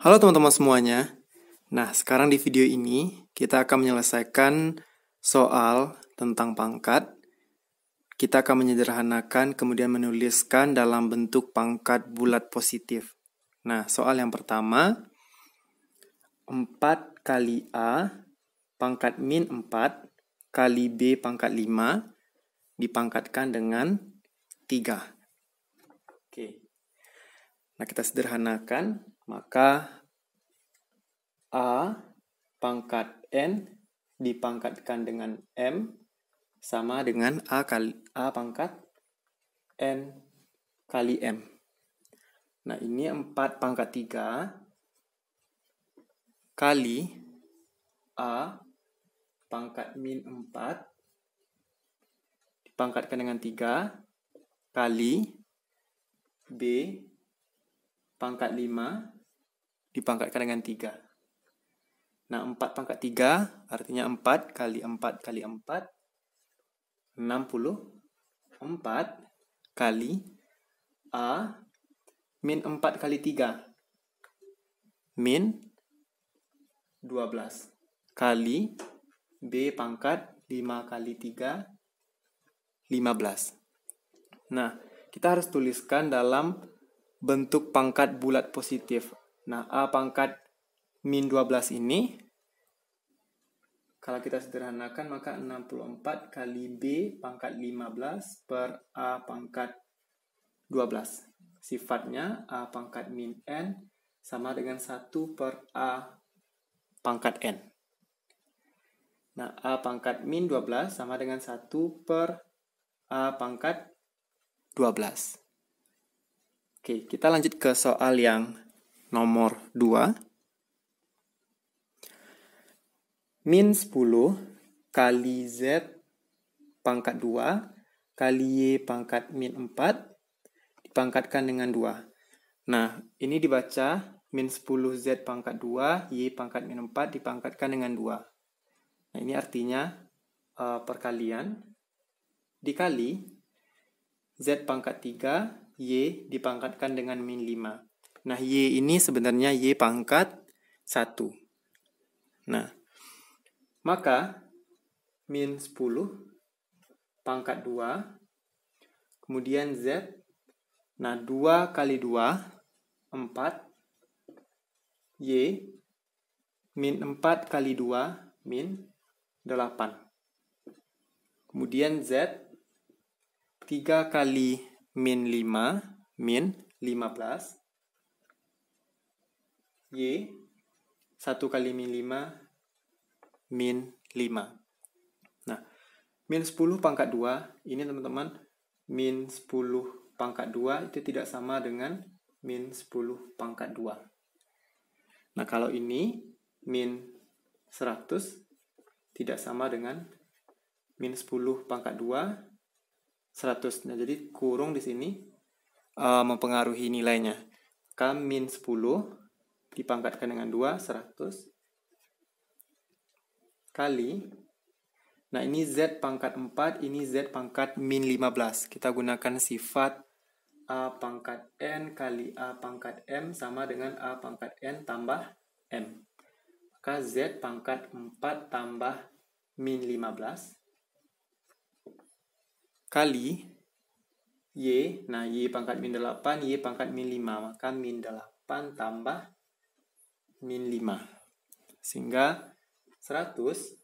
Halo teman-teman semuanya. Nah, sekarang di video ini kita akan menyelesaikan soal tentang pangkat. Kita akan menyederhanakan kemudian menuliskan dalam bentuk pangkat bulat positif. Nah, soal yang pertama, 4 kali A pangkat min 4 kali B pangkat 5 dipangkatkan dengan 3. Oke. Nah, kita sederhanakan, maka A pangkat N dipangkatkan dengan M sama dengan A pangkat N kali M. Nah, ini 4 pangkat 3 kali A pangkat min 4 dipangkatkan dengan 3 kali B pangkat 5 dipangkatkan dengan 3. Nah, 4 pangkat 3 artinya 4 kali 4 kali 4, 64 kali A min 4 kali 3, min 12 kali B pangkat 5 kali 3, 15. Nah, kita harus tuliskan dalam bentuk pangkat bulat positif. Nah, A pangkat min 12 ini, kalau kita sederhanakan, maka 64 kali B pangkat 15 per A pangkat 12. Sifatnya A pangkat min N sama dengan 1 per A pangkat N. Nah, A pangkat min 12 sama dengan 1 per A pangkat 12. Oke, kita lanjut ke soal yang nomor 2. Min 10 kali Z pangkat 2 kali Y pangkat min 4 dipangkatkan dengan 2. Nah, ini dibaca min 10 Z pangkat 2, Y pangkat min 4 dipangkatkan dengan 2. Nah, ini artinya perkalian dikali Z pangkat 3, Y dipangkatkan dengan min 5. Nah, Y ini sebenarnya Y pangkat 1. Nah, maka min 10 pangkat 2, kemudian Z, nah 2 kali 2, 4, Y, min 4 kali 2, min 8. Kemudian Z, 3 kali min 5, min 15, Y, 1 kali min 5, min 5. Nah, min 10 pangkat 2, ini teman-teman, min 10 pangkat 2 itu tidak sama dengan min 10 pangkat 2. Nah, kalau ini, min 100 tidak sama dengan min 10 pangkat 2, 100. Nah, jadi kurung di sini mempengaruhi nilainya. Maka min 10 dipangkatkan dengan 2, 100. Kali, nah ini Z pangkat 4, ini Z pangkat min 15. Kita gunakan sifat A pangkat N kali A pangkat M sama dengan A pangkat N tambah M. Maka Z pangkat 4 tambah min 15 kali Y, nah Y pangkat min 8, Y pangkat min 5. Maka min 8 tambah min 5. Sehingga 100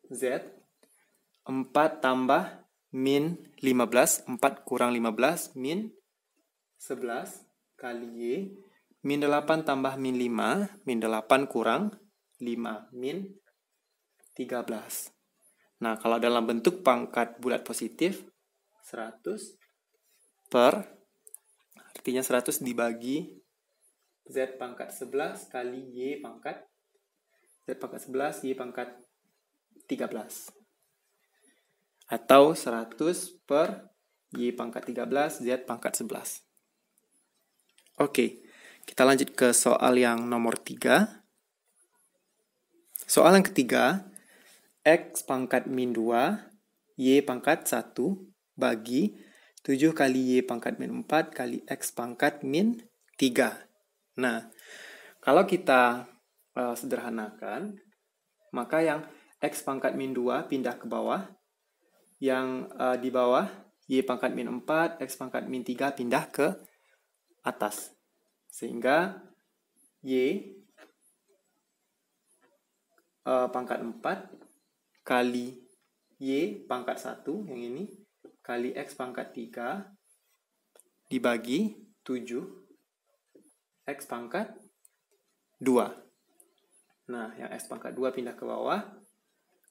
Z 4 tambah min 15, 4 kurang 15, min 11 kali Y, min 8 tambah min 5, min 8 kurang 5, min 13. Nah, kalau dalam bentuk pangkat bulat positif, 100 per, artinya 100 dibagi Z pangkat 11 kali Y pangkat, Z pangkat 11, Y pangkat 13. Atau 100 per Y pangkat 13, Z pangkat 11. Oke, kita lanjut ke soal yang nomor 3. Soal yang ketiga, X pangkat min 2, Y pangkat 1 bagi 7 kali Y pangkat min 4 kali X pangkat min 3. Nah, kalau kita sederhanakan, maka yang X pangkat min 2 pindah ke bawah, yang di bawah Y pangkat min 4, X pangkat min 3 pindah ke atas. Sehingga Y pangkat 4 kali Y pangkat 1, yang ini, kali X pangkat 3, dibagi 7, X pangkat 2. Nah, yang X pangkat 2 pindah ke bawah,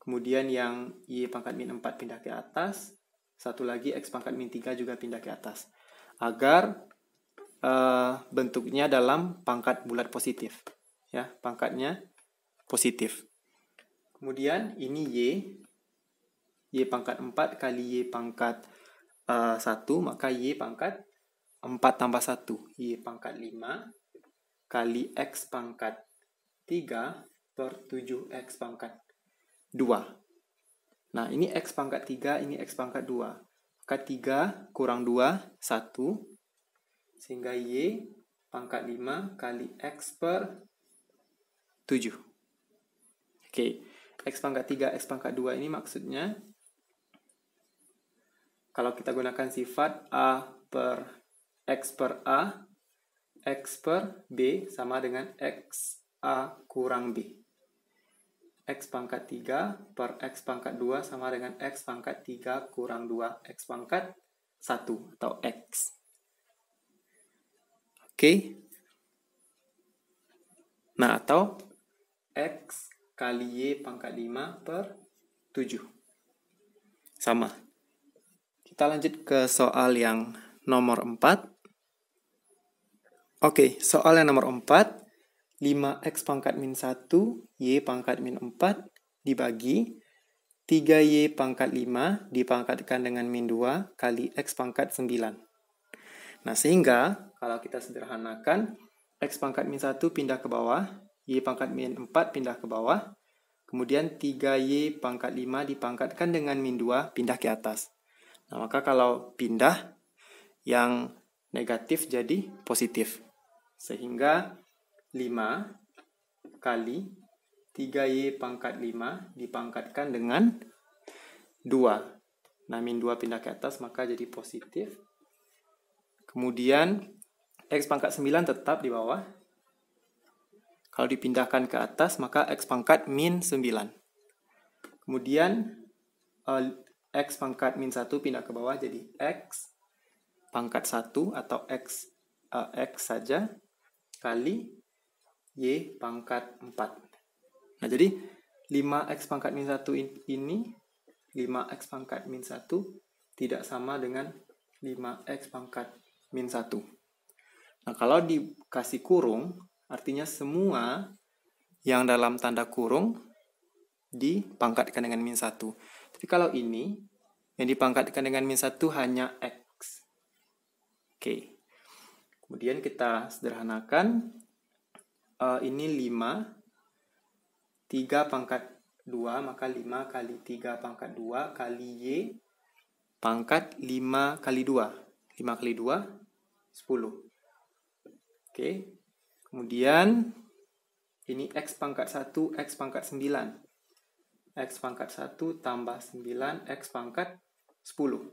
kemudian yang Y pangkat min 4 pindah ke atas, satu lagi X pangkat min 3 juga pindah ke atas. Agar bentuknya dalam pangkat bulat positif. Ya, pangkatnya positif. Kemudian ini Y pangkat 4 kali Y pangkat 1, maka Y pangkat 4 tambah 1, Y pangkat 5 kali X pangkat 3 per 7X pangkat 2. Nah, ini X pangkat 3, ini X pangkat 2. Maka 3 kurang 2, 1. Sehingga Y pangkat 5 kali X per 7. Oke, X pangkat 3, X pangkat 2 ini maksudnya, kalau kita gunakan sifat A per X per A, X per B sama dengan X A kurang B. X pangkat 3 per X pangkat 2 sama dengan X pangkat 3 kurang 2 X pangkat 1 atau X. Oke. Nah, atau X kali Y pangkat 5 per 7. Sama. Kita lanjut ke soal yang nomor 4. Oke, soal yang nomor 4. 5X pangkat min 1, Y pangkat min 4 dibagi 3Y pangkat 5 dipangkatkan dengan min 2 kali X pangkat 9. Nah, sehingga kalau kita sederhanakan, X pangkat min 1 pindah ke bawah, Y pangkat min 4 pindah ke bawah, kemudian 3Y pangkat 5 dipangkatkan dengan min 2 pindah ke atas. Nah, maka kalau pindah, yang negatif jadi positif. Sehingga 5 kali 3Y pangkat 5 dipangkatkan dengan 2. Nah, min 2 pindah ke atas, maka jadi positif. Kemudian, X pangkat 9 tetap di bawah. Kalau dipindahkan ke atas, maka X pangkat min 9. Kemudian, X pangkat min 1 pindah ke bawah, jadi X pangkat 1 atau X saja kali Y pangkat 4. Nah, jadi 5X pangkat min 1 ini, 5X pangkat min 1 tidak sama dengan 5X pangkat min 1. Nah, kalau dikasih kurung, artinya semua yang dalam tanda kurung dipangkatkan dengan min 1. Tapi kalau ini, yang dipangkatkan dengan min 1 hanya X. Oke. Kemudian kita sederhanakan. Ini 5, 3 pangkat 2, maka 5 kali 3 pangkat 2 kali Y pangkat 5 kali 2. 5 kali 2, 10. Oke. Kemudian, ini X pangkat 1, X pangkat 9. X pangkat 1 tambah 9, X pangkat 10.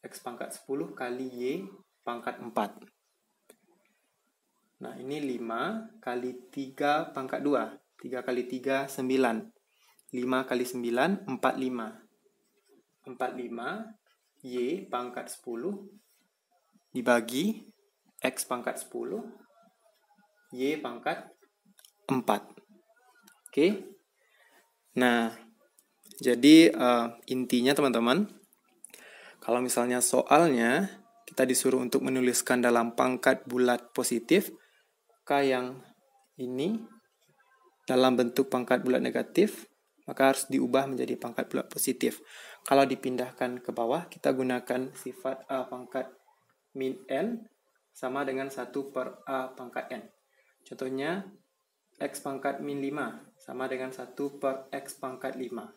X pangkat 10 kali Y pangkat 4. Nah, ini 5 kali 3 pangkat 2. 3 kali 3, 9. 5 kali 9, 45. 45, Y pangkat 10, dibagi X pangkat 10, Y pangkat 4. Oke. Nah, jadi intinya teman-teman, kalau misalnya soalnya kita disuruh untuk menuliskan dalam pangkat bulat positif, maka yang ini dalam bentuk pangkat bulat negatif, maka harus diubah menjadi pangkat bulat positif. Kalau dipindahkan ke bawah, kita gunakan sifat A pangkat min N sama dengan 1 per A pangkat N. Contohnya, X pangkat min 5 sama dengan 1 per X pangkat 5.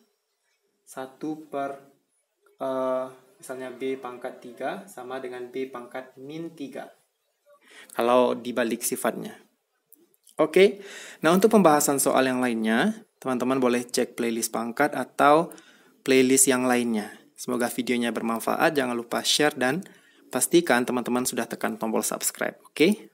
1 per misalnya B pangkat 3 sama dengan B pangkat min 3. Kalau dibalik sifatnya. Oke, nah untuk pembahasan soal yang lainnya, teman-teman boleh cek playlist pangkat atau playlist yang lainnya. Semoga videonya bermanfaat, jangan lupa share dan pastikan teman-teman sudah tekan tombol subscribe, oke?